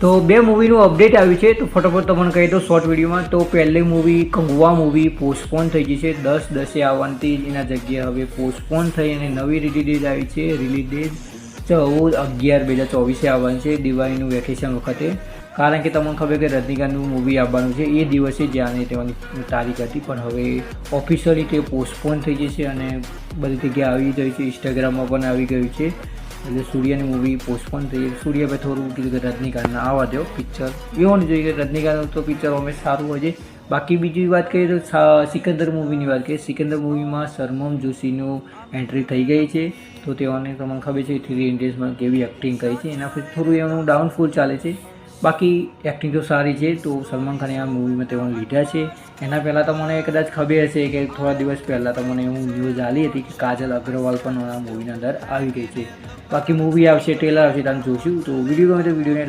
તો બે મૂવીનું અપડેટ આવ્યું છે, તો ફટાફટ તમને કહી દો શોર્ટ વિડીયોમાં. તો પહેલી મૂવી કંગવા મૂવી પોસ્ટપોન થઈ ગઈ છે. 10/10 આવવાની એના જગ્યાએ હવે પોસ્ટપોન થઈ અને નવી રિલીઝ ડેટ આવી છે. રિલીઝ ડેટ 14/11/2024 આવવાની છે, દિવાળીનું વેકેશન વખતે. કારણ કે તમને ખબર કે રજનીકાંતનું મૂવી આવવાનું છે એ દિવસે જાણે તેવાની તારીખ હતી, પણ હવે ઓફિશિયલી તે પોસ્ટપોન થઈ જશે અને બધી જગ્યાએ આવી ગઈ છે. ઇન્સ્ટાગ્રામમાં પણ આવી ગયું છે. એટલે સૂર્યની મૂવી પોસ્ટપોન થઈ. સૂર્ય ભાઈ થોડું કીધું કે રજનીકાંતના આવવા દો પિક્ચર. એવું નહીં જોઈએ કે રજનીકાંત તો પિક્ચર અમે સારું હોય છે. બાકી બીજી વાત કરીએ તો સિકંદર મૂવીની વાત કરીએ. સિકંદર મૂવીમાં સરમમ જોશીનું એન્ટ્રી થઈ ગઈ છે. તો તેઓને તમને ખબર છે 3 ઇન્ડિયન્સમાં કેવી એક્ટિંગ કરી છે, એના પછી થોડું એનું ડાઉનફોલ ચાલે છે. બાકી એક્ટિંગ તો સારી છે. તો સલમાન ખાને આ મૂવીમાં તેઓને લીધા છે. એના પહેલાં તો મને કદાચ ખબર હશે કે થોડા દિવસ પહેલાં તો મને એવું ન્યૂઝ આવી હતી કે કાજલ અગ્રવાલ પણ આ મૂવીના અંદર આવી ગઈ છે. બાકી મૂવી આવશે, ટ્રેલર આવશે, તમે જોશું. તો વિડીયો ગમે તો વિડીયોને